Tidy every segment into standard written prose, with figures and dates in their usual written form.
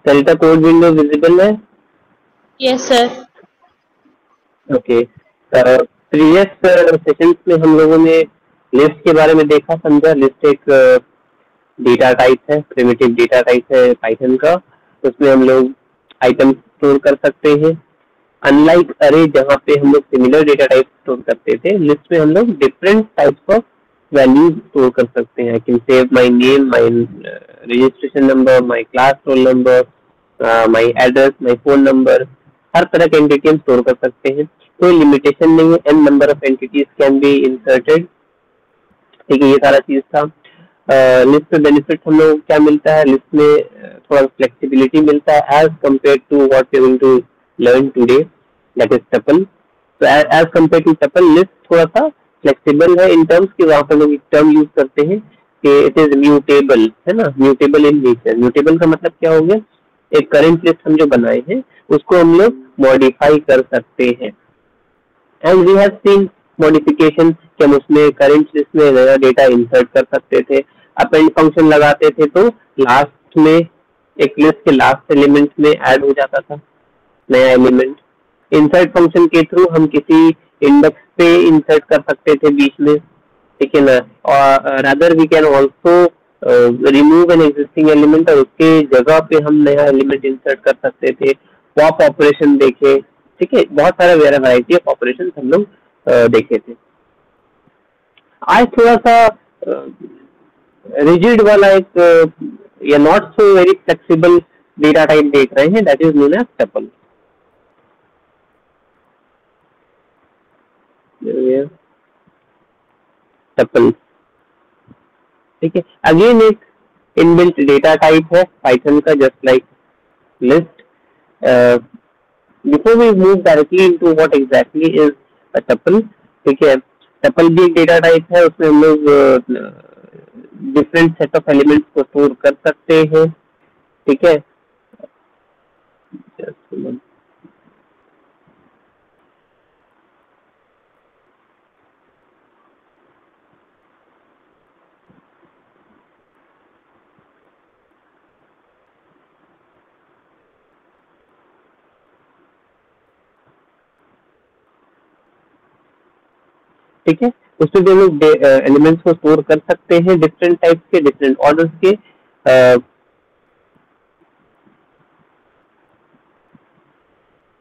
Celta code window visible है? Yes sir. Okay, previous sessions में हम लोगों ने लिस्ट के बारे में देखा समझा। लिस्ट एक डेटा टाइप है, प्रिमिटिव डेटा टाइप है पाइथन का। उसमें हम लोग आइटम स्टोर कर सकते हैं। अनलाइक अरे जहाँ पे हम लोग सिमिलर डेटा टाइप स्टोर करते थे, लिस्ट में हम लोग different types of values store कर सकते हैं। I can save my name, my registration number, my class roll number, my address, my phone number, हर तरह के एंटिटी हम स्टोर कर सकते हैं। कोई लिमिटेशन नहीं है, n number of entities can be inserted. ठीक है, ये सारा चीज था। लिस्ट में बेनिफिट हम लोग क्या मिलता है, लिस्ट में थोड़ा फ्लेक्सिबिलिटी मिलता है as compare to what you going to learn today, that is tuple. तो as compare to tuple, list थोड़ा सा फ्लेक्सिबल है इन टर्म्स की। वहां पर लोग एक टर्म यूज करते हैं कि इट इज म्यूटेबल, है ना, म्यूटेबल इन नेचर। म्यूटेबल का मतलब क्या हो गया, एक करंट लिस्ट हम जो बनाए हैं उसको हम लोग मॉडिफाई कर सकते हैं। And we have seen modification कि हम उसमें करंट लिस्ट में नया डेटा इंसर्ट कर सकते थे। अपेंड फंक्शन लगाते थे तो लास्ट में एक लिस्ट के लास्ट एलिमेंट में ऐड हो जाता था नया एलिमेंट। इंसर्ट फंक्शन के थ्रू हम किसी इंडेक्स पे इंसर्ट कर सकते थे बीच में, ठीक है ना। और rather we can also remove an existing element और उसके जगह पे हम नया एलिमेंट इंसर्ट कर सकते थे। पॉप ऑपरेशन देखे, ठीक है, बहुत सारा वैरायटी ऑफ ऑपरेशन हम लोग देखे थे। आज थोड़ा सा रिजिड वाला एक या not so very flexible data type देख रहे हैं, that is known as tuple. Tuple, ठीक है, अगेन एक इनबिल्ट डेटा टाइप है पाइथन का, just like list. Before we move directly into what exactly is a tuple, ठीक है, टपल भी एक डेटा टाइप है। उसमें हम लोग डिफरेंट सेट ऑफ एलिमेंट्स को स्टोर कर सकते हैं, ठीक है। ठीक है, उसमें भी हम लोग एलिमेंट्स को स्टोर कर सकते हैं डिफरेंट टाइप्स के, डिफरेंट ऑर्डर्स के।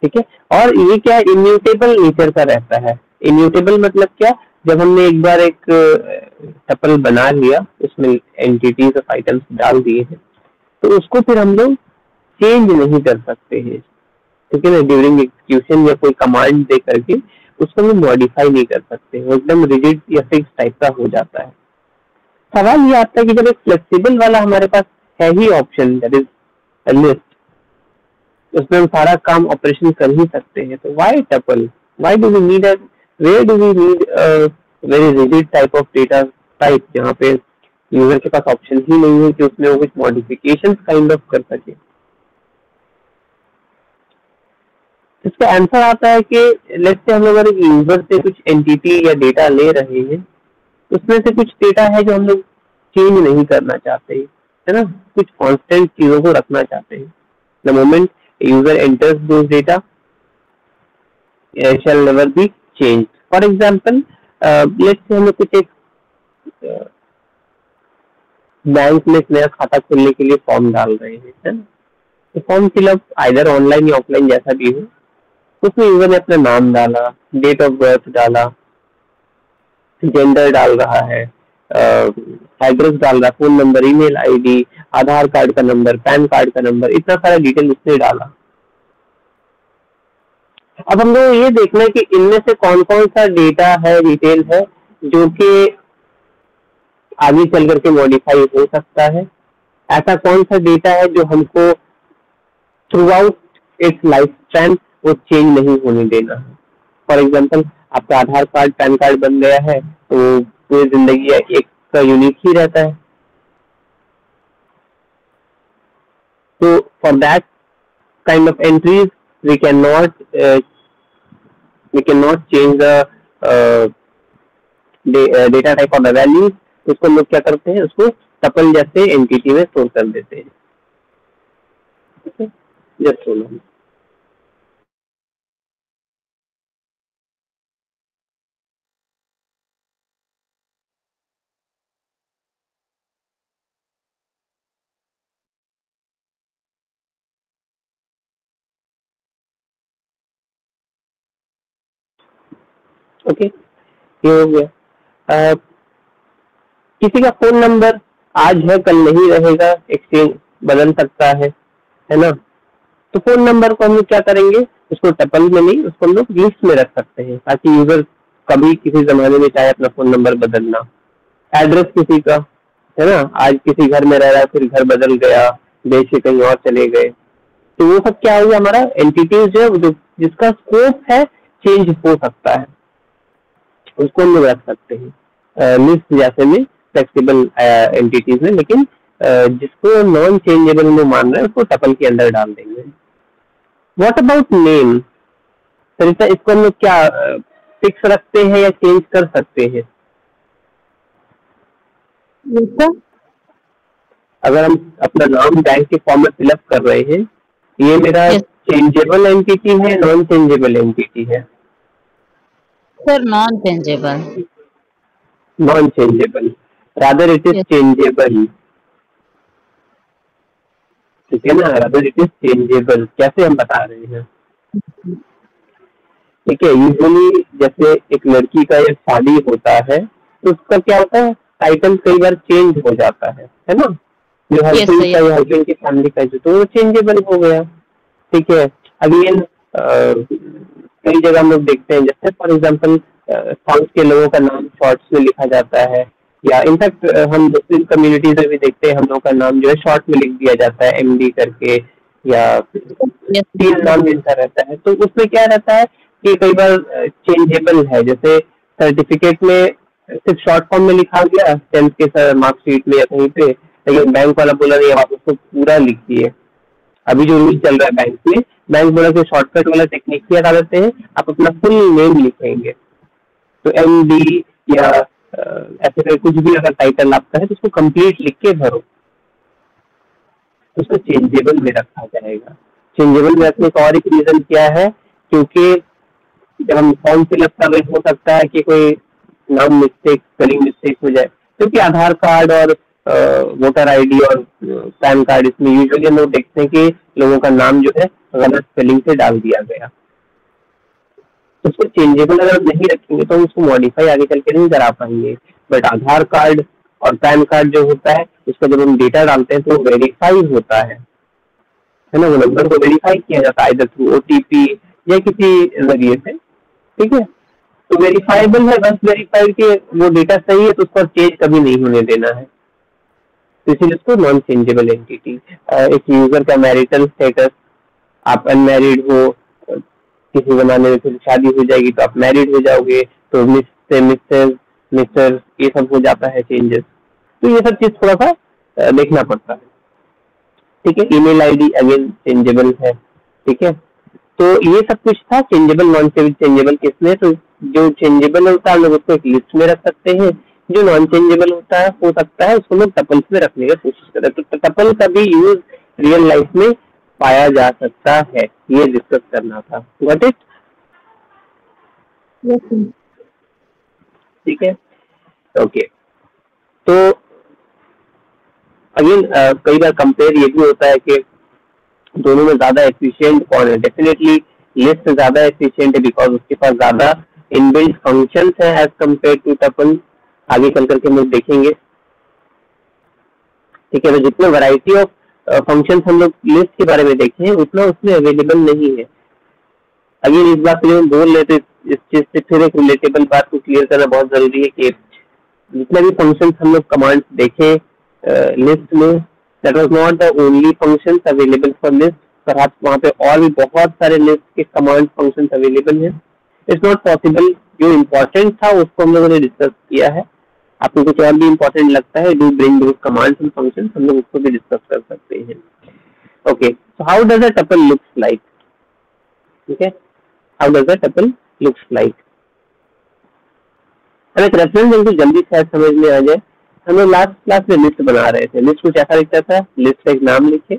ठीक है, और ये क्या इम्यूटेबल नेचर का रहता है। इम्यूटेबल मतलब क्या, जब हमने एक बार एक टपल बना लिया, उसमें एंटिटीज ऑफ आइटम्स डाल दिए हैं, तो उसको फिर हम लोग चेंज नहीं कर सकते हैं, ठीक है ना। ड्यूरिंग एग्जीक्यूशन या कोई कमांड दे करके उसको हम मॉडिफाई नहीं कर सकते, वो एकदम रिजिड या फिक्स टाइप का हो जाता है। सवाल ये आता है कि जब एक फ्लेक्सिबल वाला हमारे पास है ही ऑप्शन, दैट इज लिस्ट, उसमें हम सारा काम ऑपरेशन कर ही सकते हैं, तो why tuple, why do we need where do we need very rigid type of data type, जहाँ पे यूजर के पास ऑप्शन ही नहीं है कि उसमें वो कुछ मॉडिफिकेशन काइंड ऑफ कर सके। इसका आंसर आता है कि लेट्स से हम लोग अगर यूजर से कुछ एंटिटी या डेटा ले रहे हैं, उसमें से कुछ डेटा है जो हम लोग चेंज नहीं करना चाहते, है ना, कुछ कांस्टेंट चीजों को रखना चाहते हैं। The moment user enters those data shell never be change. For example, let's say हम लोग कुछ एक बैंक में नया खाता खोलने के लिए फॉर्म डाल रहे हैं, है ना। तो फॉर्म फिलअप आइदर ऑनलाइन या ऑफलाइन जैसा भी हो, उसमें यूजर ने अपना नाम डाला, डेट ऑफ बर्थ डाला, जेंडर डाल रहा है, एड्रेस डाल रहा है, फोन नंबर, ईमेल आईडी, आधार कार्ड का नंबर, पैन कार्ड का नंबर, इतना सारा डिटेल उसने डाला। अब हम लोग ये देखना है कि इनमें से कौन कौन सा डेटा है, डिटेल है, जो कि आगे चल करके मॉडिफाई हो सकता है। ऐसा कौन सा डेटा है जो हमको through out it's life span वो चेंज नहीं होने देना है। फॉर एग्जाम्पल, आपका आधार कार्ड पैन कार्ड बन गया है तो पूरी जिंदगी एक का यूनिक ही रहता है। तो for that kind of entries we can not change the data type of the values. उसको लोग क्या करते हैं, उसको टपल जैसे एंटिटी में स्टोर कर देते हैं। Okay, just hold on. Okay, ये हो गया। किसी का फोन नंबर आज है कल नहीं रहेगा, एक्सचेंज बदल सकता है ना। तो फोन नंबर को हम लोग क्या करेंगे, उसको टपल में नहीं, उसको हम लोग लिस्ट में रख सकते हैं ताकि यूजर कभी किसी जमाने में चाहे अपना फोन नंबर बदलना। एड्रेस किसी का है ना, आज किसी घर में रह रहा है फिर घर बदल गया, देश से कहीं और चले गए, तो वो सब क्या हुआ, हमारा एंटिटीज जो है जो जिसका स्कोप है चेंज हो सकता है, उसको हम लोग रख सकते हैं लिस्ट जैसे में, फ्लेक्सिबल एंटिटीज में। लेकिन जिसको नॉन चेंजेबल में मान रहे हैं उसको टपल के अंदर डाल देंगे। व्हाट अबाउट नेम सरिता, इसको हम लोग क्या फिक्स रखते हैं या चेंज कर सकते हैं? अगर हम अपना नाम बैंक के फॉर्म में फिलअप कर रहे हैं, ये मेरा चेंजेबल एंटिटी है नॉन चेंजेबल एंटिटी है? Sir non changeable. Non changeable, rather it is changeable, ठीक है ना, रादर इट इज चेंजेबल। कैसे हम बता रहे हैं, ठीक है, यूजुअली जैसे एक लड़की का एक शादी होता है तो उसका क्या होता है, टाइटल कई बार चेंज हो जाता है ना, जो हस्बैंड का या हस्बैंड की फैमिली का जो, तो वो चेंजेबल हो गया, ठीक है। अगेन कई जगह हम लोग देखते हैं, जैसे फॉर एग्जांपल साउथ के लोगों का नाम शॉर्ट्स में लिखा जाता है, या इनफैक्ट हम मुस्लिम कम्युनिटीज में भी देखते हैं हम लोग का नाम जो है शॉर्ट में लिख दिया जाता है एमडी करके, या तीन नाम मिलता रहता है। तो उसमें क्या रहता है कि कई बार चेंजेबल है, जैसे सर्टिफिकेट में सिर्फ शॉर्ट फॉर्म में लिखा गया 10th के मार्कशीट में या कहीं पे, लेकिन बैंक वाला बोला नहीं, आप उसको पूरा लिखिए। अभी जो रूल चल रहा है बैंक में, बैंक बोला कि शॉर्टकट वाला टेक्निक क्या लगा देते हैं, आप अपना फुल नेम लिखेंगे, तो एमडी या ऐसे कुछ भी अगर टाइटल आपका है तो उसको कंप्लीट लिख के भरो, उसको चेंजेबल में रखा जाएगा। चेंजेबल में रखने का और एक रीजन क्या है, क्योंकि जब हम फॉर्म फिलअप कर रहे, हो सकता है कि कोई नाम मिस्टेक, स्पेलिंग मिस्टेक हो जाए, क्योंकि आधार कार्ड और वोटर आईडी और पैन कार्ड, इसमें यूजुअली हम लोग देखते हैं कि लोगों का नाम जो है गलत स्पेलिंग से डाल दिया गया। तो उसको चेंजेबल अगर नहीं रखेंगे तो हम उसको मॉडिफाई आगे चल के नहीं करा पाएंगे। बट आधार कार्ड और पैन कार्ड जो होता है, उसका जब हम डेटा डालते हैं तो वेरीफाई होता है ना, वो नंबर को वेरीफाई किया जाता है इधर थ्रू ओटीपी या किसी जरिए से, ठीक है। तो वेरीफाइबल है, बस वेरीफाई के वो डेटा सही है तो उसको चेंज कभी नहीं होने देना है, तो इसीलिए उसको नॉन चेंजेबल एंटिटी। एक यूजर का मैरिटल स्टेटस, आप अनमैरिड हो, किसी जमाने में फिर शादी हो जाएगी तो आप मैरिड हो जाओगे, तो मिस से मिसेस, मिस्टर, ये सब हो जाता है चेंजेस। तो ये सब चीज थोड़ा सा देखना पड़ता है, ठीक है। ईमेल आईडी अगेन चेंजेबल है, ठीक है। तो ये सब कुछ था चेंजेबल नॉन चेंजेबल किसमें, तो जो चेंजेबल होता है हम लोग उसको एक लिस्ट में रख सकते हैं, जो नॉन चेंजेबल होता है हो सकता है उसको लोग टपल्स में रखने की कोशिश करें। तो टपल का भी यूज रियल लाइफ में पाया जा सकता है, ये डिस्कस करना था। Got it? ठीक है, ओके। तो अगेन कई बार कंपेयर ये भी होता है कि दोनों में ज्यादा एफिशिएंट कौन है। डेफिनेटली लिस्ट ज्यादा एफिशिएंट है बिकॉज उसके पास ज्यादा इनबिल्ट फंक्शंस है एज कंपेयर टू टपल, आगे चल करके हम लोग देखेंगे, ठीक है। तो जितने वैरायटी ऑफ फंक्शंस हम लोग लिस्ट के बारे में देखे हैं उतना उसमें अवेलेबल नहीं है। अगेन इस बात के लिए हम बोल रहे थे, इस चीज से फिर एक रिलेटेबल बात को क्लियर करना बहुत जरूरी है कि जितने भी फंक्शंस हम लोग कमांड्स देखे लिस्ट में, that was not the only functions available for list, perhaps वहाँ पे और भी बहुत सारे लिस्ट के कमांड फंक्शंस अवेलेबल हैं। इट्स नॉट पॉसिबल, जो इम्पोर्टेंट था उसको हम लोगों ने डिस्कस किया है। आपको कुछ और भी इम्पोर्टेंट लगता है, do bring those commands and functions, हम लोग उसको भी डिस्कस कर सकते हैं। Okay, so how does a tuple looks like, ठीक है, how does a tuple looks like. एक रेफरेंस बिल्कुल जल्दी शायद समझ में आ जाए। हम लोग लास्ट क्लास में लिस्ट बना रहे थे, लिस्ट कुछ ऐसा लिखता था, लिस्ट का एक नाम लिखे,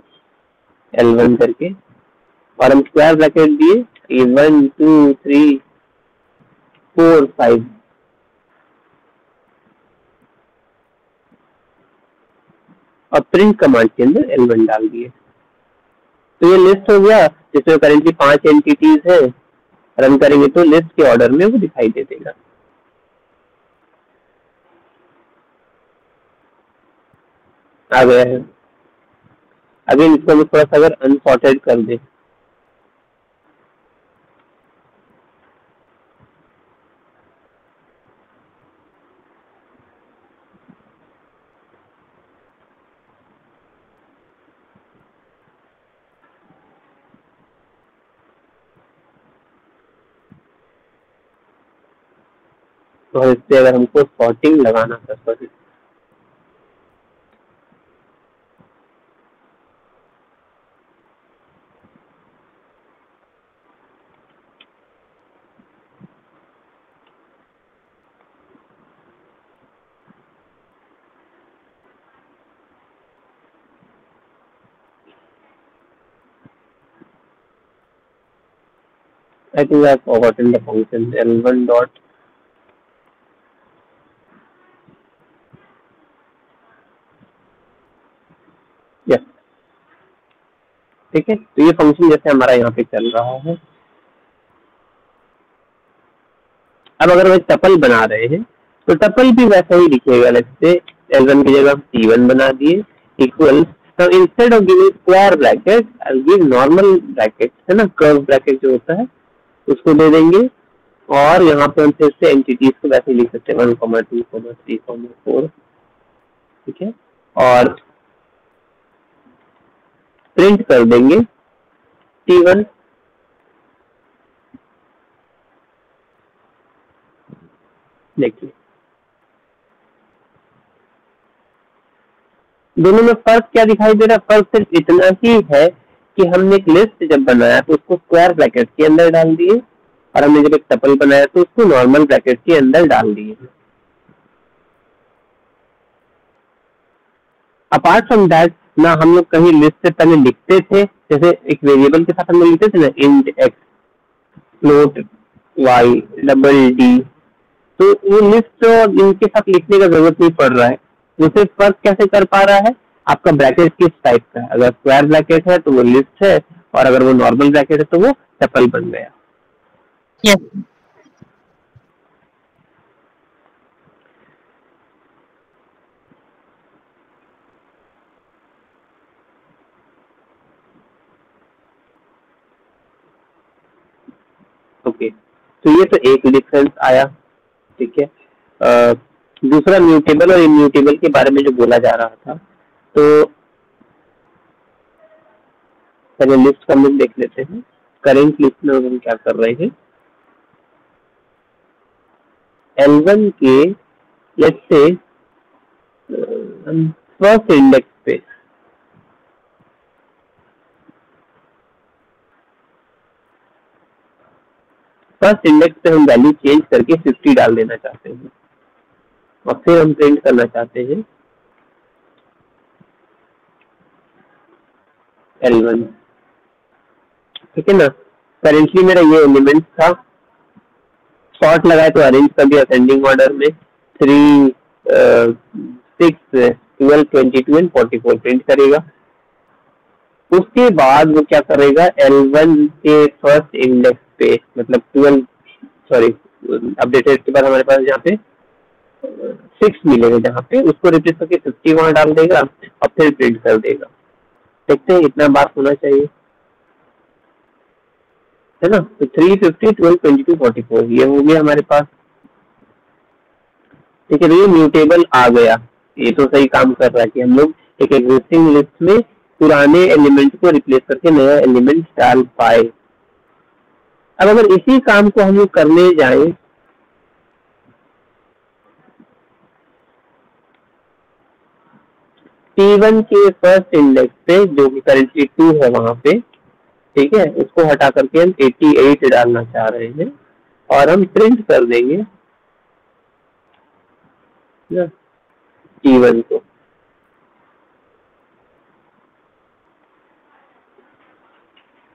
L1 करके, और हम स्क्वायर ब्रैकेट दिए, ये 1 2 3 4 5, और प्रिंट कमांड के अंदर L1 डाल दिए। तो ये लिस्ट हो गया जिसमें करेंटली 5 एंटिटीज है। रन करेंगे तो लिस्ट के ऑर्डर में वो दिखाई दे देगा। आ गया है। अगेन इसको हम थोड़ा सा अगर अनसॉर्टेड कर दे, तो इससे अगर हमको सॉर्टिंग लगाना था, sorry I think I've forgotten the function L1 dot, yes, ठीक है। तो ये फंक्शन जैसे हमारा यहाँ पे चल रहा है। अब अगर हम टपल बना रहे हैं तो टपल भी वैसा ही दिखेगा। जैसे L1 की जगह T1 बना दिए इक्वल, तो instead of giving square bracket I give normal bracket, है ना, कर्व ब्रैकेट जो होता है उसको दे देंगे। और यहाँ पे हम फिर से एंटिटीज को वैसे ही लिख सकते हैं 1, 2, 3, 4, ठीक है, और प्रिंट कर देंगे T1। देखिए दोनों में फर्क क्या दिखाई दे रहा है? फर्क सिर्फ इतना ही है कि हमने एक लिस्ट जब बनाया तो उसको स्क्वायर ब्रैकेट के अंदर डाल दिए, और हमने जब एक टपल बनाया तो उसको नॉर्मल ब्रैकेट के अंदर डाल दिए। अपार्ट फ्रॉम दैट ना हम लोग कहीं लिस्ट से पहले लिखते थे, जैसे एक वेरिएबल के साथ हम लोग लिखते थे ना, int x, float y, double d, तो ये लिस्ट और इनके साथ लिखने का जरूरत नहीं पड़ रहा है। उसे फर्क कैसे कर पा रहा है? आपका ब्रैकेट किस टाइप का है। अगर स्क्वायर ब्रैकेट है तो वो लिस्ट है, और अगर वो नॉर्मल ब्रैकेट है तो वो टपल बन गया। यस ओके, तो ये तो एक डिफरेंस आया, ठीक है। दूसरा म्यूटेबल और इम्यूटेबल के बारे में जो बोला जा रहा था, तो पहले लिस्ट का हम देख लेते हैं। करेंट लिस्ट में हम क्या कर रहे हैं, L1 के लेट्स से फर्स्ट इंडेक्स पे हम वैल्यू चेंज करके 50 डाल देना चाहते हैं, और फिर हम प्रिंट करना चाहते हैं L1, ठीक है ना। करेंटली मेरा ये एलिमेंट था, सॉर्ट लगाए तो अरेंज कर दिया असेंडिंग ऑर्डर में, 3 6 12 22 एंड 44 प्रिंट करेगा। उसके बाद वो क्या करेगा, L1 के फर्स्ट इंडेक्स पे, मतलब 12, सॉरी अपडेटेड के बाद हमारे पास यहाँ पे 6 मिलेगा, जहाँ पे उसको रिप्लेस करके 50 वहां डाल देगा और फिर प्रिंट कर देगा। देखते हैं इतना बात होना चाहिए, है ना। तो 3 50 12 22 44 ये हो गया हमारे पास, ठीक है। तो ये म्यूटेबल आ गया, ये तो सही काम कर रहा है कि हम लोग एक एग्जिस्टिंग लिस्ट में पुराने एलिमेंट को रिप्लेस करके नया एलिमेंट डाल पाए। अब अगर इसी काम को हम लोग करने जाएं T1 के फर्स्ट इंडेक्स पे, जो कि करेंटली 2 है वहां पे, ठीक है, उसको हटा करके हम 88 डालना चाह रहे हैं, और हम प्रिंट कर देंगे ना T1 को।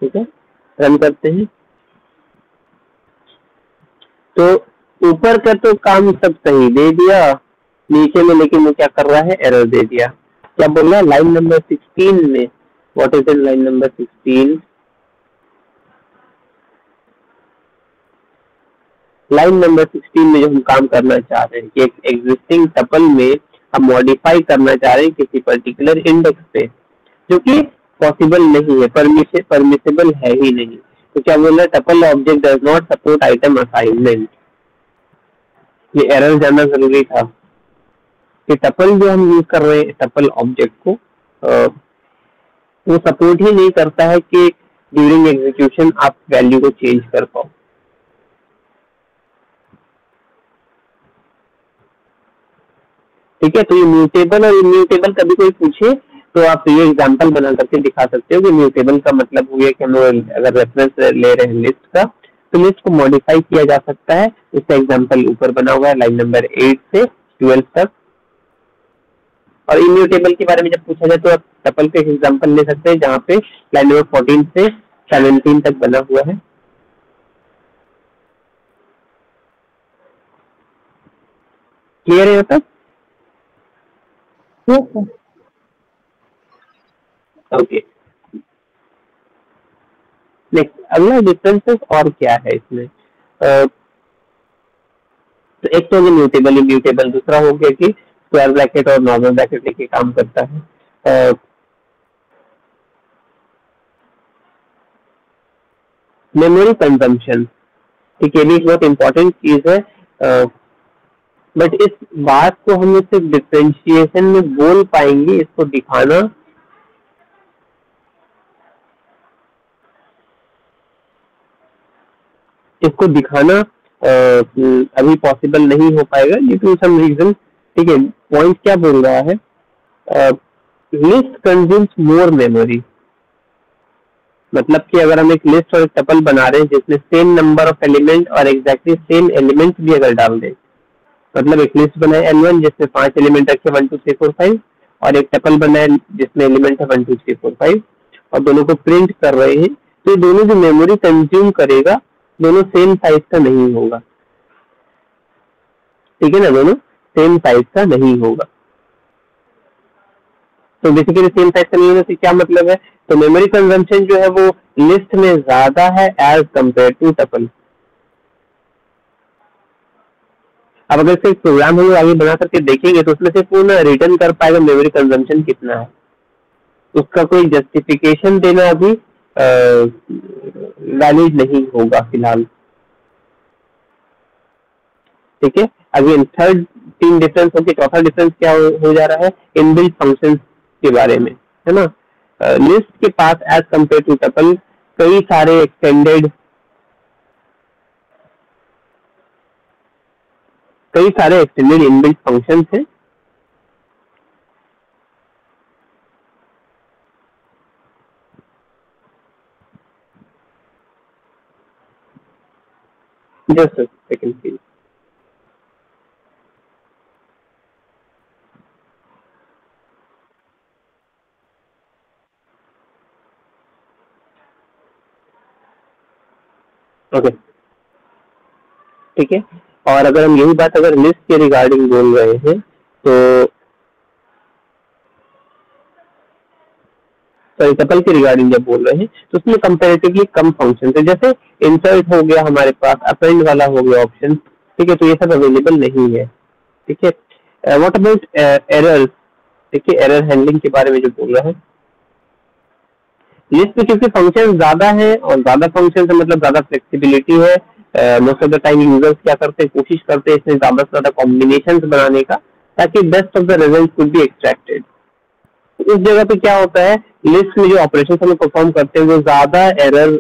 ठीक है, रन करते हैं। तो ऊपर का तो काम सब सही दे दिया, नीचे में लेकिन वो क्या कर रहा है, एरर दे दिया। क्या बोल रहा है लाइन नंबर 16 में, what is in line number 16? Line number 16 में जो हम काम करना चाह रहे हैं कि एक एग्जिस्टिंग टपल में हम मॉडिफाई करना चाह रहे हैं किसी पर्टिकुलर इंडेक्स पे, जो कि पॉसिबल नहीं है, परमिसेबल है ही नहीं। तो क्या बोल रहा है, tuple object does not support item assignment. ये एरर जाना जरूरी था कि टपल जो हम यूज कर रहे हैं टपल ऑब्जेक्ट को, वो सपोर्ट ही नहीं करता है कि ड्यूरिंग एग्जीक्यूशन आप वैल्यू को चेंज कर पाओ। ठीक है, तो ये म्यूटेबल और इम्यूटेबल कभी कोई पूछे तो आप ये एग्जांपल बना करके दिखा सकते हो कि म्यूटेबल का मतलब हुआ कि हम अगर रेफरेंस ले रहे हैं लिस्ट का, तो लिस्ट को मॉडिफाई किया जा सकता है। इसका एग्जांपल ऊपर बना हुआ है लाइन नंबर 8 से 12 तक। और इम्यूटेबल के बारे में जब पूछा जाए तो आप टपल के एग्जांपल ले सकते हैं जहाँ पे लाइन नंबर 14 से 17 तक बना हुआ है। क्लियर है यहाँ तक? ओके, नेक्स्ट अगला डिफरेंसेस और क्या है इसमें? तो एक तो म्यूटेबल इम्यूटेबल, दूसरा हो गया कि स्क्वायर ब्रैकेट और नॉर्मल ब्रैकेट लेके काम करता है। मेमोरी कंजम्पशन, ठीक है, ये भी एक बहुत इंपॉर्टेंट चीज है। बट इस बात को हम सिर्फ डिफरेंशिएशन में बोल पाएंगे, इसको दिखाना अभी पॉसिबल नहीं हो पाएगा ड्यू टू सम रीजन। ठीक है, पॉइंट क्या बोल रहा है, लिस्ट कंज्यूम्स मोर मेमोरी। मतलब कि अगर हम एक लिस्ट और एक टपल बना रहे हैं जिसमें सेम नंबर ऑफ एलिमेंट और एग्जैक्टली सेम एलिमेंट भी अगर डाल दें, मतलब एक लिस्ट बनाए L1 जिसमें 5 एलिमेंट रखे 1 2 3 4 5, और एक टपल बनाए जिसमें एलिमेंट है 1 2 3 4 5, और दोनों को प्रिंट कर रहे हैं, तो ये दोनों जो मेमोरी कंज्यूम करेगा दोनों सेम साइज का नहीं होगा। ठीक है ना, दोनों सेम साइज का नहीं होगा। तो बेसिकली सेम साइज का नहीं होने से क्या मतलब है, तो मेमोरी कंजम्पशन जो है वो लिस्ट में ज्यादा है एज कंपेयर टू टपल। अब अगर से प्रोग्राम हम लोग आगे बना करके देखेंगे तो उसमें से पूर्ण रिटर्न कर पाएगा मेमोरी कंजम्पशन कितना है, उसका कोई जस्टिफिकेशन देना अभी वैलिड नहीं होगा फिलहाल। ठीक है, अगेन थर्ड 3 डिफरेंस होगी, चौथा डिफरेंस क्या हो जा रहा है, इनबिल्ट फंक्शंस के बारे में, है ना। लिस्ट के पास एज कंपेयर टू टपल कई सारे एक्सटेंडेड इनबिल्ट फंक्शंस हैं। Just a second please. Okay, ठीक है, और अगर हम यही बात अगर लिस्ट के रिगार्डिंग बोल रहे हैं तो टपल के रिगार्डिंग जब बोल रहे हैं तो उसमें कंपैरेटिवली कम फंक्शन है, जैसे इंसर्ट हो गया हमारे पास, अपेंड वाला हो गया ऑप्शन। ठीक है, तो ये सब अवेलेबल नहीं है। ठीक है, व्हाट अबाउट एरर्स? देखिए एरर हैंडलिंग के बारे में जो बोल रहा है, लिस्ट में क्योंकि फंक्शन ज्यादा है और ज्यादा फंक्शन से मतलब ज्यादा फ्लेक्सिबिलिटी है। Most of the time users क्या करते हैं, कोशिश करते हैं इसमें ज्यादा से ज्यादा कॉम्बिनेशन बनाने का ताकि best of the result could be extracted. उस जगह पे क्या होता है, लिस्ट में जो ऑपरेशन हम परफॉर्म करते हैं वो ज्यादा एरर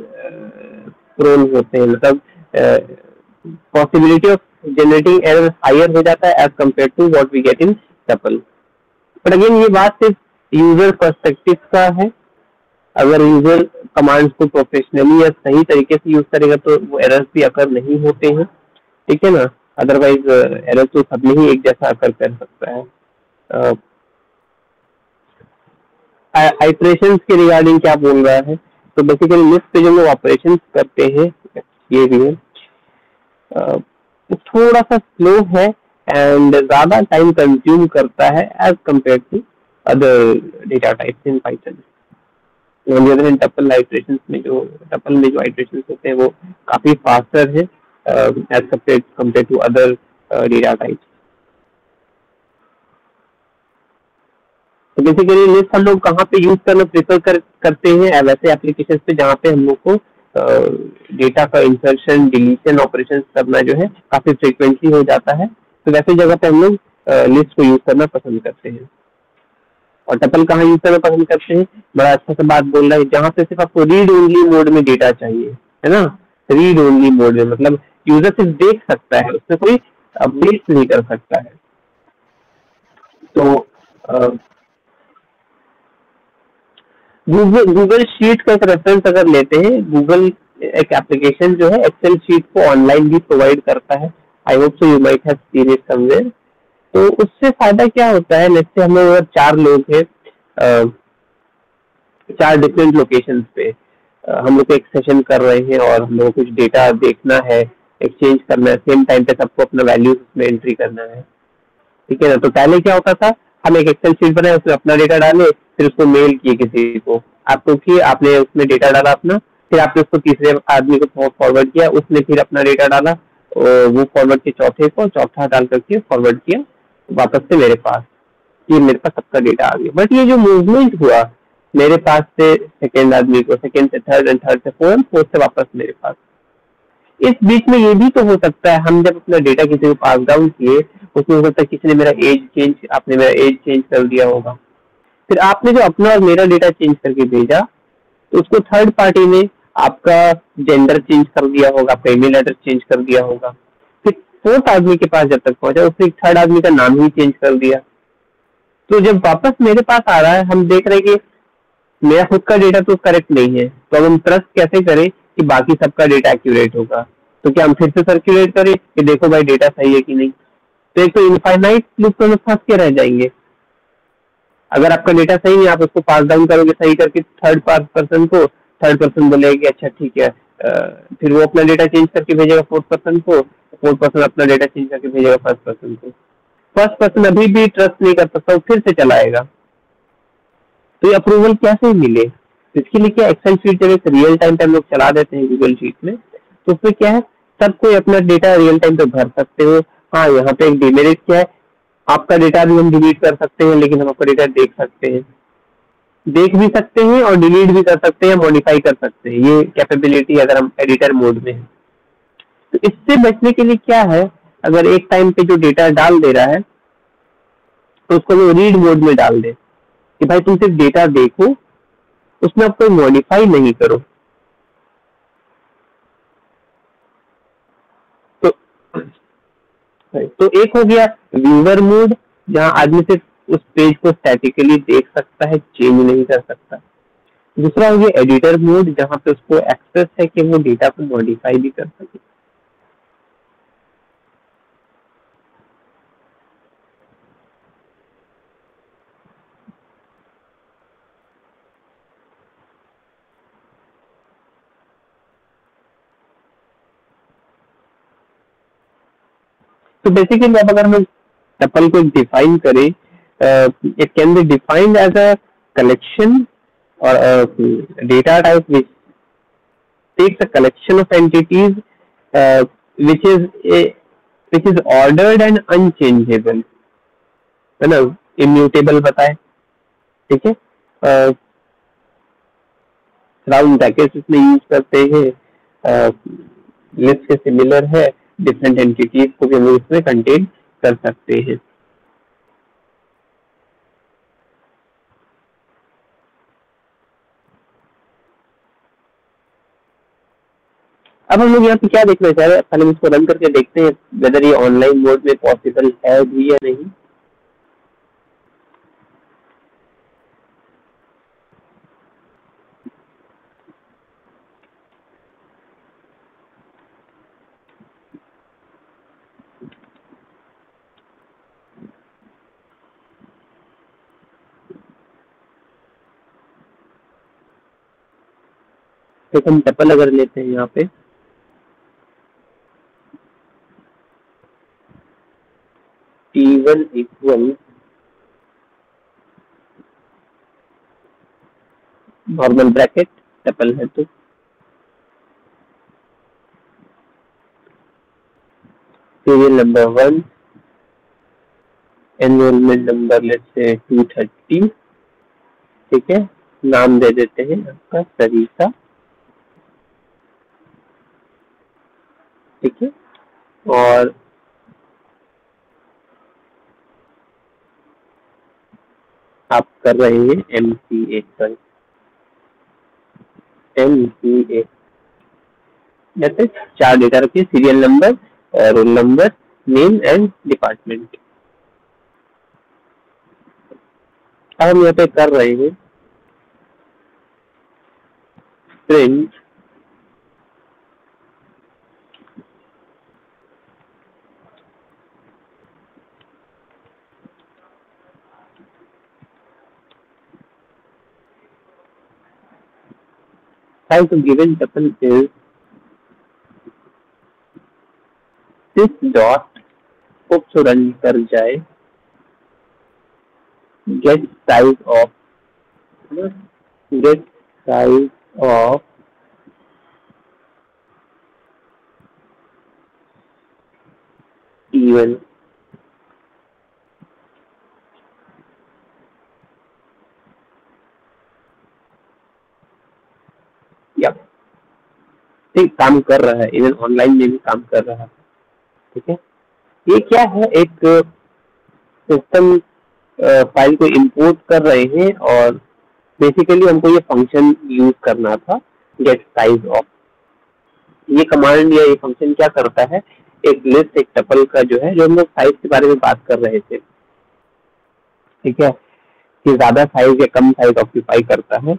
प्रोन होते हैं, मतलब possibility of generating error higher हो जाता है as compare to what we get in tuple. But again ये बात सिर्फ यूजर पर्सपेक्टिव का है। अगर यूजर कमांड्स को प्रोफेशनली या सही तरीके से यूज करेगा तो वो एरर्स भी अकर नहीं होते हैं। ठीक है ना, अदरवाइज एरर तो सब में ही एक जैसा अकर कर सकता है। आइटरेशंस के रिगार्डिंग क्या बोल रहा है, तो बेसिकली लिस्ट पे जो हम लोग ऑपरेशन करते हैं, ये भी है, थोड़ा सा स्लो है एंड ज्यादा टाइम कंज्यूम करता है as compare to other data types in Python. Tuple iterations में जो आइटरेशंस होते हैं वो काफी फास्टर है as compare to other data types. तो बेसिकली लिस्ट हम लोग कहाँ पे यूज करना प्रेफर करते हैं, वैसे एप्लीकेशन पे जहाँ पे हम लोग को डेटा का इंसर्शन डिलीशन ऑपरेशन करना जो है काफी फ्रिक्वेंटली हो जाता है, तो वैसे जगह पे हम लोग लिस्ट को यूज करना पसंद करते हैं। और टपल कहाँ यूज करना पसंद करते हैं, बड़ा अच्छा सा बात बोल रहा है, जहाँ पे सिर्फ आपको रीड ओनली मोड में डेटा चाहिए, है ना, रीड ओनली मोड में, मतलब यूजर सिर्फ देख सकता है, उसमें कोई अपडेट नहीं कर सकता है। तो गूगल शीट का एक रेफरेंस अगर लेते हैं, गूगल एक एप्लीकेशन जो है एक्सेल शीट को ऑनलाइन भी प्रोवाइड करता है। I hope so you might have seen it somewhere. तो उससे फायदा क्या होता है, लेट्स से हम लोग अगर 4 लोग हैं, 4 डिफरेंट लोकेशंस पे हम लोग एक सेशन कर रहे हैं और हम लोग कुछ डेटा देखना है, एक्सचेंज करना है, सेम टाइम पे सबको अपना वैल्यूज में एंट्री करना है, ठीक है ना। तो पहले क्या होता था, हम एक एक्सेल शीट बनाए, उसमें अपना डेटा डाले, फिर उसको मेल किए किसी को, आपको कि आपने उसमें डेटा डाला अपना, फिर आपने उसको तीसरे आदमी को फॉरवर्ड किया, उसने फिर अपना डेटा डाला, वो फॉरवर्ड किया चौथे को, चौथा डाल करके फॉरवर्ड किया वापस से मेरे पास, कि मेरे पास सबका डेटा आ गया। बट ये जो मूवमेंट हुआ मेरे पास से सेकेंड आदमी को, सेकेंड से थर्ड एंड थर्ड से फोर्थ, फोर्थ से वापस मेरे पास, इस बीच में ये भी तो हो सकता है, हम जब अपना डेटा किसी को पास डाउन किए, उसमें हो सकता है किसी ने मेरा एज चेंज, आपने मेरा एज चेंज कर दिया होगा, फिर आपने जो अपना और मेरा डेटा चेंज करके भेजा, तो उसको थर्ड पार्टी ने आपका जेंडर चेंज कर दिया होगा, आपका ईमेल एड्रेस चेंज कर दिया होगा, फिर फोर्थ आदमी के पास जब तक पहुंचा, उसने थर्ड आदमी का नाम ही चेंज कर दिया। तो जब वापस मेरे पास आ रहा है, हम देख रहे हैं कि मेरा खुद का डेटा तो करेक्ट नहीं है, तो अब हम ट्रस्ट कैसे करें कि बाकी सबका डेटा एक्यूरेट होगा। तो क्या हम फिर से सर्कुलेट करें कि देखो भाई डेटा सही है कि नहीं, तो एक तो इनफाइनाइट लूप में फंस के रह जाएंगे। अगर आपका डेटा सही नहीं, आप उसको पास डाउन करोगे सही करके थर्ड पर्सन को, थर्ड पर्सन बोलेगा कि अच्छा ठीक है, फिर वो अपना डेटा चेंज करके भेजेगा फोर्थ पर्सन को, फोर्थ पर्सन अपना डेटा चेंज करके भेजेगा फर्स्ट पर्सन को, फर्स्ट पर्सन अभी भी ट्रस्ट नहीं कर सकता, वो फिर से चलाएगा। तो ये अप्रूवल कैसे मिले, इसके लिए क्या एक्सेल शीट जब एक रियल टाइम पे हम लोग चला देते हैं गूगल शीट में, तो उसमें क्या है, सब कोई अपना डेटा रियल टाइम पे भर सकते हो। हाँ, यहाँ पे एक डिमेरिट क्या है, आपका डेटा भी हम डिलीट कर सकते हैं, लेकिन हम आपका डेटा देख सकते हैं, देख भी सकते हैं और डिलीट भी कर सकते हैं, मॉडिफाई कर सकते हैं, ये कैपेबिलिटी अगर हम एडिटर मोड में है। तो इससे बचने के लिए क्या है, अगर एक टाइम पे जो डेटा डाल दे रहा है, तो उसको हम रीड मोड में डाल दे कि भाई तुम सिर्फ डेटा देखो, उसमें आप कोई मॉडिफाई नहीं करो। तो एक हो गया व्यूअर मोड, जहां आदमी सिर्फ उस पेज को स्टैटिकली देख सकता है, चेंज नहीं कर सकता। दूसरा हो गया एडिटर मोड, जहां पे उसको एक्सेस है कि वो डेटा को मॉडिफाई भी कर सके। तो बेसिकली अब अगर हम टपल को डिफाइन करें, it can be defined as a collection or data type which takes a collection of entities uh, which is a, which is ordered and unchangeable, है ना, इम्यूटेबल बताए, ठीक है। राउंड ब्रैकेट्स इसमें यूज करते हैं, लिस्ट के सिमिलर है, डिफरेंट एंटिटीज को भी हम इसमें कंटेन कर सकते हैं। अब हम लोग यहाँ पे क्या देखना चाह रहे हैं, पहले हम इसको रन करके देखते हैं वेदर ये ऑनलाइन मोड में पॉसिबल है भी या नहीं। तो हम टपल अगर लेते हैं यहाँ पे, T1 equal normal bracket, tuple है तो serial number 1, enrolment number let's say 230, ठीक है, नाम दे देते हैं आपका सरिता, ठीक है, और आप कर रहे हैं MCA, जैसे 4 डेटा रखिए, serial number, roll number, name and department. अब हम यहाँ पे कर रहे हैं print try to given tuple is this dot oops run कर जाए get size of T1 ठीक काम कर रहा है, इवन ऑनलाइन में भी काम कर रहा है, ठीक है। ये क्या है, एक सिस्टम फाइल को इंपोर्ट कर रहे हैं और बेसिकली हमको ये फंक्शन यूज करना था गेट साइज ऑफ। ये कमांड या ये फंक्शन क्या करता है, एक लिस्ट, एक टपल का जो है, जो हम लोग साइज के बारे में बात कर रहे थे, ठीक है, कि ज्यादा साइज या कम साइज ऑक्यूपाई करता है।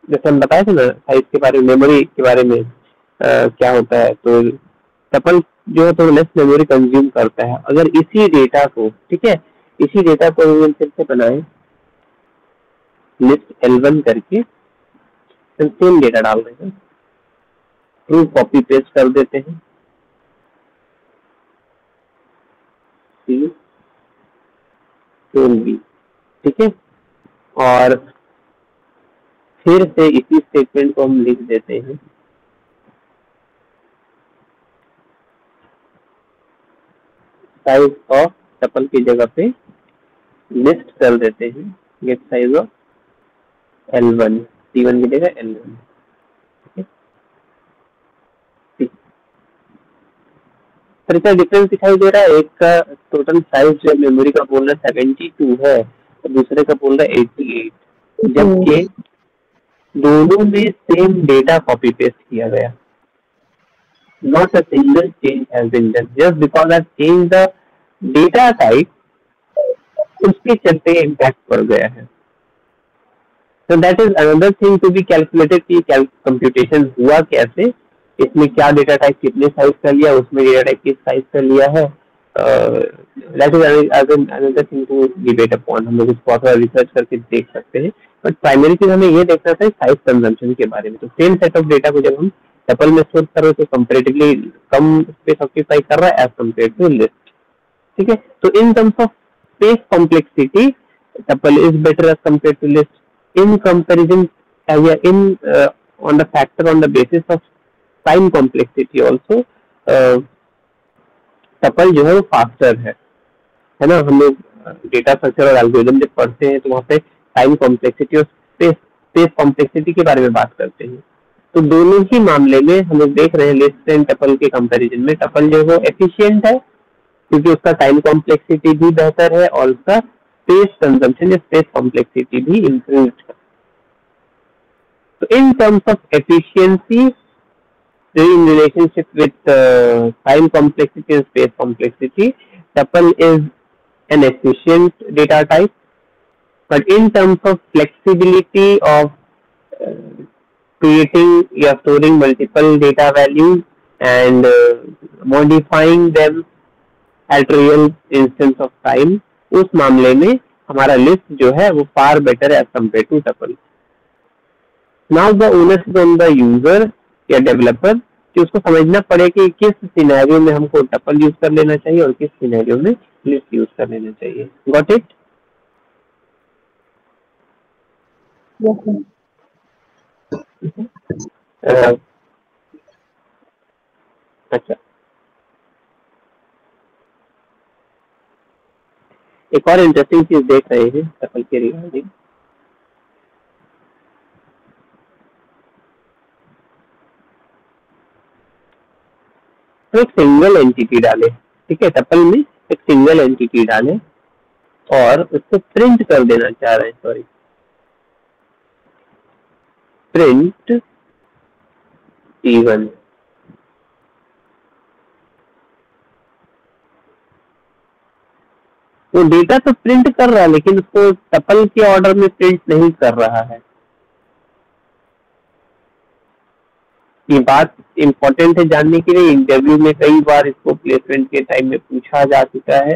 जैसे हम बताए थे ना साइज के बारे में, मेमोरी के बारे में क्या होता है, तो टपल जो है तो लेस मेमोरी कंज्यूम करता है। अगर इसी डेटा को, ठीक है, इसी डेटा को हम फिर से बनाए लिस्ट L1 करके, सेम डेटा डाल रहे हैं, ट्रू कॉपी पेस्ट कर देते हैं, B, ठीक है, और फिर से इसी स्टेटमेंट को हम लिख देते हैं साइज ऑफ टपल की जगह पे लिस्ट कर देते हैं gate size of L1, T1 की जगह L1, ठीक। इसका डिफरेंस दिखाई दे रहा है, एक का टोटल साइज जो मेमोरी का बोल रहा है 72 है और दूसरे का बोल रहा है 88, जबकि दोनों में सेम डेटा कॉपी पेस्ट किया गया। Not a single change has been done. Just because I've changed the data type, उसके चलते इम्पैक्ट पड़ गया है। So that is another thing to be calculated कि कंप्यूटेशन हुआ कैसे, इसमें क्या डेटा टाइप कितने साइज का लिया, उसमें डेटा टाइप किस साइज का लिया है। That is another thing to debate upon. हम लोग इसको थोड़ा रिसर्च करके देख सकते हैं, बट प्राइमरी चीज हमें ये देखना था साइज कंजम्पशन के बारे में। तो सेम सेट ऑफ डेटा को जब हम टपल में स्टोर कर रहे हो तो कंपैरेटिवली कम स्पेस ऑक्यूपाई कर रहा है एज कम्पेयर टू लिस्ट, ठीक है। तो in terms of space complexity tuple is better as compare to list in comparison या in on the factor on the basis of time complexity also tuple जो है वो फास्टर है ना। हम लोग डेटा स्ट्रक्चर और एल्गोरिथम जब पढ़ते हैं तो वहाँ पे टाइम कॉम्प्लेक्सिटी और स्पेस कॉम्प्लेक्सिटी के बारे में बात करते हैं। तो दोनों ही मामले में हम लोग देख रहे हैं लिस्ट एंड टपल के कंपैरिजन में टपल जो है एफिशिएंट है क्योंकि उसका टाइम कॉम्प्लेक्सिटी भी बेहतर है और उसका स्पेस कंजम्पशन या स्पेस कॉम्प्लेक्सिटी भी इंक्रीज है। तो in terms of efficiency in relationship with time complexity and space complexity, tuple is an efficient data type, but in terms of flexibility of creating or storing multiple data values and modifying them at real instance of time, उस मामले में हमारा list जो है वो far better as compared to tuple. Now the owner is on the user या developer कि उसको समझना पड़े कि किस सिनेरियो में हमको टपल यूज कर लेना चाहिए और किस सिनेरियो में लिस्ट यूज कर लेना चाहिए. Got it? अच्छा, एक और इंटरेस्टिंग चीज देख रहे हैं टपल के रिगार्डिंग. तो एक सिंगल एंटिटी डाले, ठीक है, टपल में एक सिंगल एंटिटी डाले और उसको प्रिंट कर देना चाह रहे हैं. Sorry, print T1. वो डेटा तो प्रिंट कर रहा है लेकिन उसको टपल के ऑर्डर में प्रिंट नहीं कर रहा है. ये बात इम्पोर्टेंट है जानने के लिए. इंटरव्यू में कई बार इसको प्लेसमेंट के टाइम में पूछा जा चुका है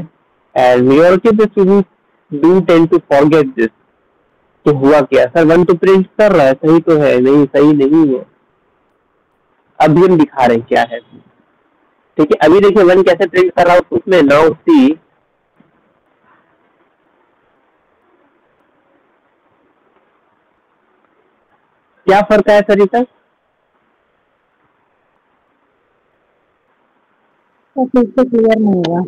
and majority of the students do tend to forget this. तो हुआ क्या सर, वन तो प्रिंट कर रहा है, सही तो है, नहीं सही नहीं है. अभी हम दिखा रहे हैं क्या है. ठीक है, अभी देखिए वन कैसे प्रिंट कर रहा है उसमें. नाउ सी, क्या फर्क है सर इसका? क्लियर नहीं हुआ.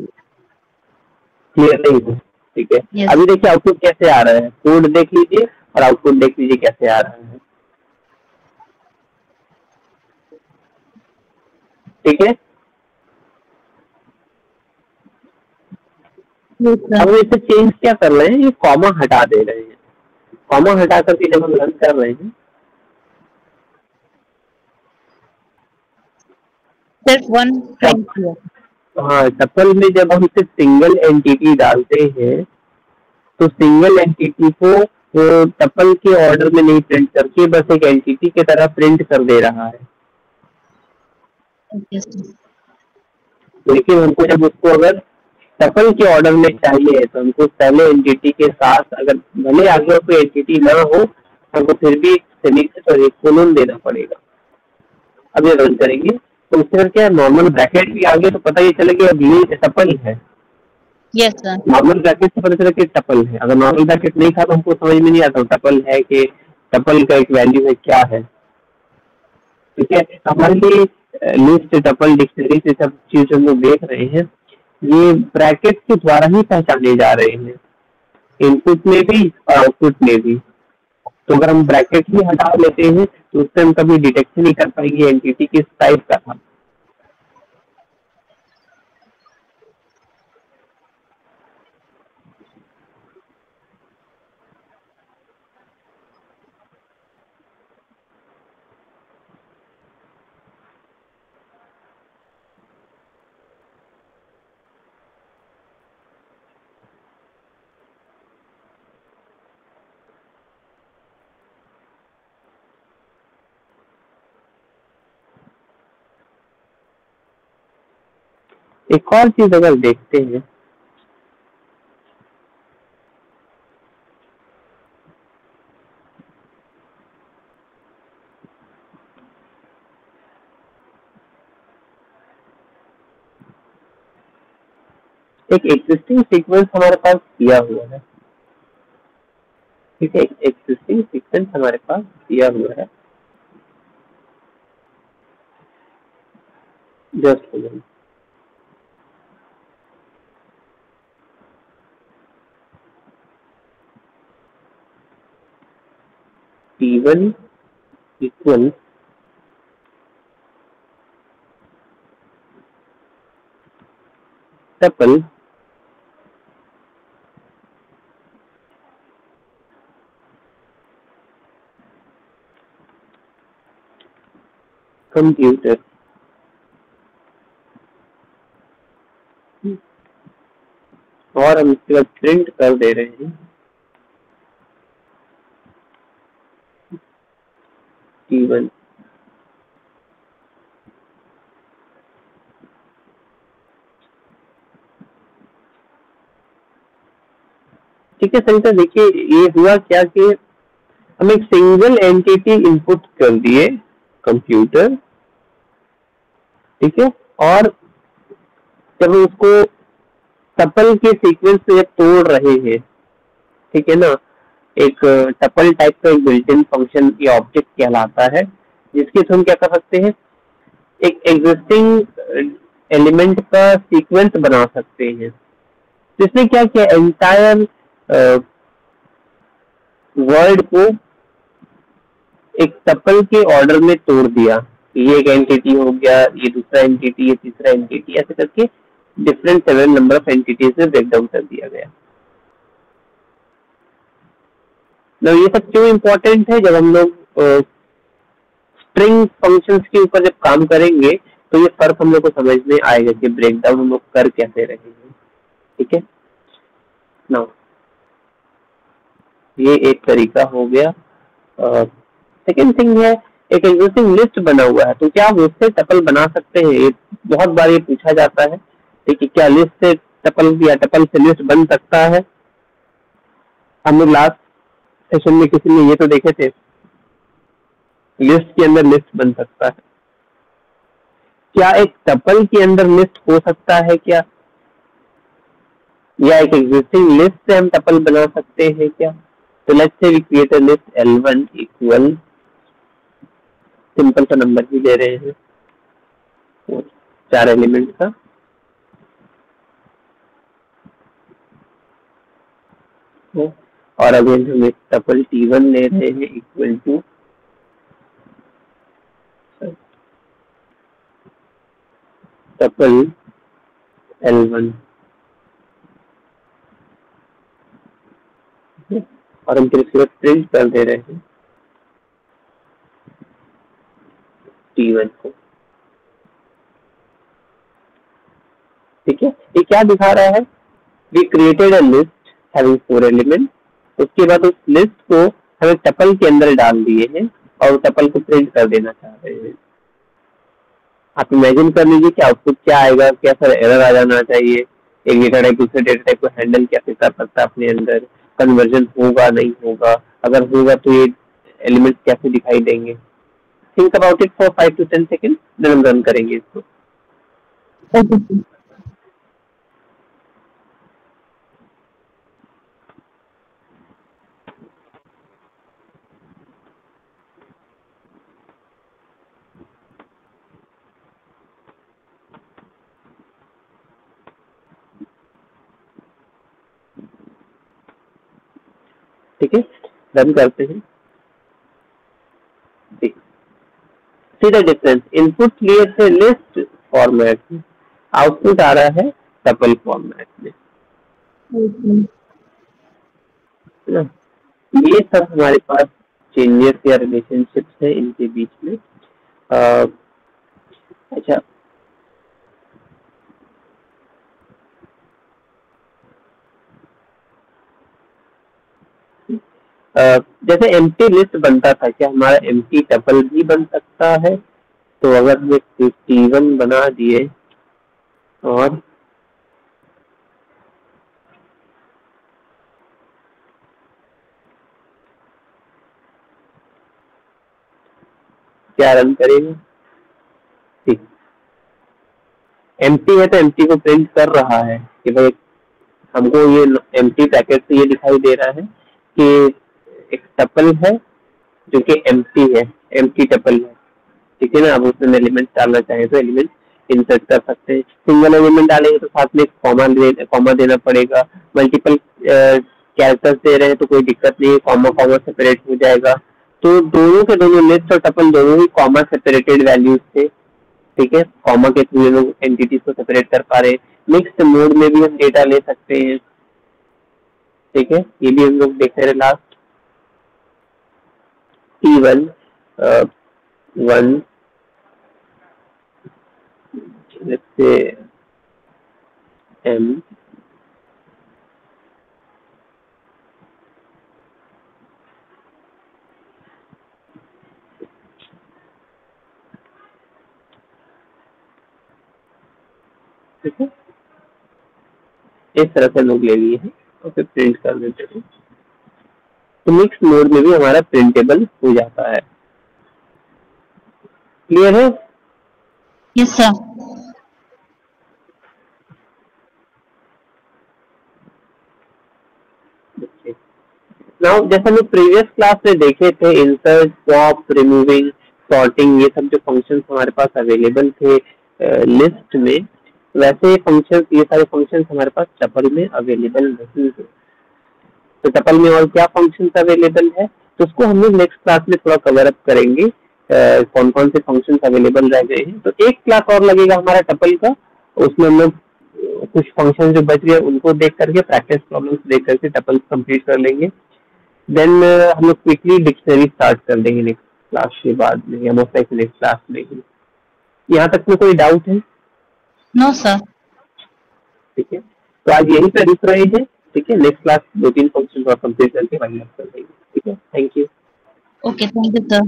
क्लियर नहीं है, ठीक है. Yes. अभी देखिए आउटपुट कैसे आ रहा है, कोड देख लीजिए और आउटपुट देख लीजिए कैसे आ रहा है. ठीक है, अब इसे चेंज क्या कर रहे हैं, ये कॉमा हटा दे रहे हैं. कॉमा हटा करके जब हम रन कर रहे हैं, सिर्फ वन प्रिंट किया. हाँ, टपल में जब हम सिर्फ सिंगल एंटिटी डालते हैं तो सिंगल एंटिटी को वो टपल के ऑर्डर में नहीं प्रिंट करके बस एक एंटिटी की तरह प्रिंट कर दे रहा है. लेकिन हमको जब उसको अगर टपल के ऑर्डर में चाहिए तो हमको पहले एंटिटी के साथ, अगर भले आगे कोई एंटिटी ना हो, हमको फिर भी सेमीकोलन और एक कोलन देना पड़ेगा. अब ये रन करेंगे तो उससे क्या नॉर्मल ब्रैकेट भी आगे तो पता ही चलेगा अब ये टपल है. Yes sir. नॉर्मल ब्रैकेट से पता चला कि टपल है. अगर नॉर्मल ब्रैकेट नहीं था तो हमको समझ में नहीं आता टपल है कि टपल का एक वैल्यू है क्या है. ठीक है, हमारे लिए लिस्ट, टपल, डिक्शनरी से सब चीज हम लोग देख रहे हैं, ये ब्रैकेट के द्वारा ही पहचाने जा रहे हैं, इनपुट में भी और आउटपुट में भी. तो अगर हम ब्रैकेट ही हटा लेते हैं तो उससे हम कभी डिटेक्शन नहीं कर पाएंगे एंटिटी किस टाइप का था. एक और चीज अगर देखते हैं, एक एग्जिस्टिंग सीक्वेंस हमारे पास दिया हुआ है. ठीक है, एग्जिस्टिंग सीक्वेंस हमारे पास दिया हुआ है. Just T1 equals tuple computer. और हम इसके बाद प्रिंट कर दे रहे हैं T1. ठीक है सरिता, देखिए ये हुआ क्या कि हम एक सिंगल एंटिटी इनपुट कर दिए कंप्यूटर, ठीक है, और जब उसको टपल के सीक्वेंस में जब तोड़ रहे हैं, ठीक है ना, एक टपल टाइप का एक बिल्ट इन फंक्शन या ऑब्जेक्ट कहलाता है, जिसके थ्रू हम क्या कर सकते हैं, एक एग्जिस्टिंग एलिमेंट का सीक्वेंस बना सकते हैं। जिसने क्या किया, एंटायर वर्ड को एक टपल के ऑर्डर में तोड़ दिया। ये एक एंटिटी हो गया, ये दूसरा एंटिटी, ये तीसरा एंटिटी, ऐसे करके डिफरेंट 7 नंबर ऑफ एंटिटीज में ब्रेक डाउन कर दिया गया। तो ये सब क्यों इम्पोर्टेंट है, जब हम लोग स्ट्रिंग फंक्शंस के ऊपर जब काम करेंगे तो ये फर्क हम लोग को समझ में आएगा कि ब्रेक डाउन हम लोग कर कैसे रहे हैं, ठीक है ना। ये एक तरीका हो गया। सेकेंड थिंग है, एक एग्जिस्टिंग लिस्ट बना हुआ है, तो क्या हम उससे टपल बना सकते हैं, ये बहुत बार ये पूछा जाता है, ठीक है, क्या लिस्ट से टपल या टपल से लिस्ट बन सकता है। हम लोग लास्ट सेशन में किसी ने ये तो देखे थे, लिस्ट के अंदर लिस्ट बन सकता है, क्या एक टपल के अंदर लिस्ट हो सकता है क्या, या एक एग्जिस्टिंग लिस्ट से हम टपल बना सकते हैं क्या। तो let's say we create a list L1 equal, simple सा नंबर ही ले रहे हैं, 4 एलिमेंट का, और अगेन हम एक टपल T1 ले रहे हैं इक्वल टू टपल L1, और हम फिर प्रिंट कर दे रहे हैं T1 को, ठीक है। ये क्या दिखा रहा है, we created a list having 4 element, उसके बाद उस लिस्ट को हमें टपल के अंदर डाल दिए हैं और टपल को प्रिंट कर देना चाह रहे हैं। आप इमेजिन कर लीजिए कि आउटपुट क्या आएगा, क्या सर एरर आ जाना चाहिए, एक डेटा टाइप दूसरे डेटा टाइप को हैंडल कैसे कर सकता है अपने अंदर, कन्वर्जन होगा नहीं होगा, अगर होगा तो ये एलिमेंट कैसे दिखाई देंगे। Think about it for 5 to 10 second, then हम रन करेंगे इसको। ठीक है, रन करते हैं। सी द डिफरेंस, इनपुट लिए थे लिस्ट फॉर्मेट में, आउटपुट आ रहा है टपल फॉर्मेट में, है ना। ये सब हमारे पास चेंजेस या रिलेशनशिप्स है इनके बीच में। अच्छा, जैसे एम्प्टी लिस्ट बनता था, क्या हमारा एम्प्टी टपल भी बन सकता है। तो अगर हम एक T1 बना दिए और क्या रन करेगा, ठीक, एम्प्टी है तो एम्प्टी को प्रिंट कर रहा है कि भाई हमको ये एम्प्टी पैकेट से ये दिखाई दे रहा है कि एक टपल है जो कि एम्प्टी है, एम्प्टी टपल है, ठीक है ना। अब उसमें एलिमेंट डालना चाहे तो एलिमेंट इंसर्ट कर सकते हैं, सिंगल एलिमेंट डालेंगे तो साथ में कॉमा देना पड़ेगा, मल्टीपल कैरेक्टर्स दे रहे हैं तो कोई दिक्कत नहीं है, कॉमा कॉमा सेपरेट हो जाएगा। तो दोनों के दोनों लिस्ट और टपल दोनों ही कॉमा सेपरेटेड वैल्यूज थे, ठीक है, कॉमा के थ्रू लोग एंटिटीज को सेपरेट कर पा रहे हैं। मिक्स्ड मोड में भी हम डेटा ले सकते हैं, ठीक है, ये भी हम लोग देख रहे हैं last. T1 1, let's say M, ठीक है, इस तरह से लोग ले लिए हैं और फिर प्रिंट कर देते हैं। तो मिक्स मोड में भी हमारा प्रिंटेबल हो जाता है। क्लियर है? Yes, sir. नाउ जैसा हम प्रीवियस क्लास में देखे थे, इंसर्ट, स्वैप, रिमूविंग, सॉर्टिंग, ये सब जो फंक्शंस हमारे पास अवेलेबल थे लिस्ट में, वैसे फंक्शंस, ये सारे फंक्शंस हमारे पास टपल में अवेलेबल नहीं है। तो टपल में और क्या फंक्शंस अवेलेबल है, तो उसको हम लोग नेक्स्ट क्लास में थोड़ा कवर अप करेंगे, कौन कौन से फंक्शंस अवेलेबल रह गए हैं। तो एक क्लास और लगेगा हमारा टपल का, उसमें हम लोग कुछ फंक्शन जो बच गए उनको देख करके, प्रैक्टिस प्रॉब्लम्स देख करके टपल कंप्लीट कर लेंगे। देन हम लोग क्विकली डिक्शनरी स्टार्ट कर देंगे नेक्स्ट क्लास के बाद में, या मोस्ट लाइकली नेक्स्ट क्लास में ही। यहाँ तक में कोई डाउट है? No, sir. ठीक है, तो आज यही पे रुक रहे हैं। ठीक है, नेक्स्ट क्लास 2-3 फंक्शन और कंप्लीट करके वाइंड अप कर देंगे। ठीक है, thank you. Okay, thank you, sir.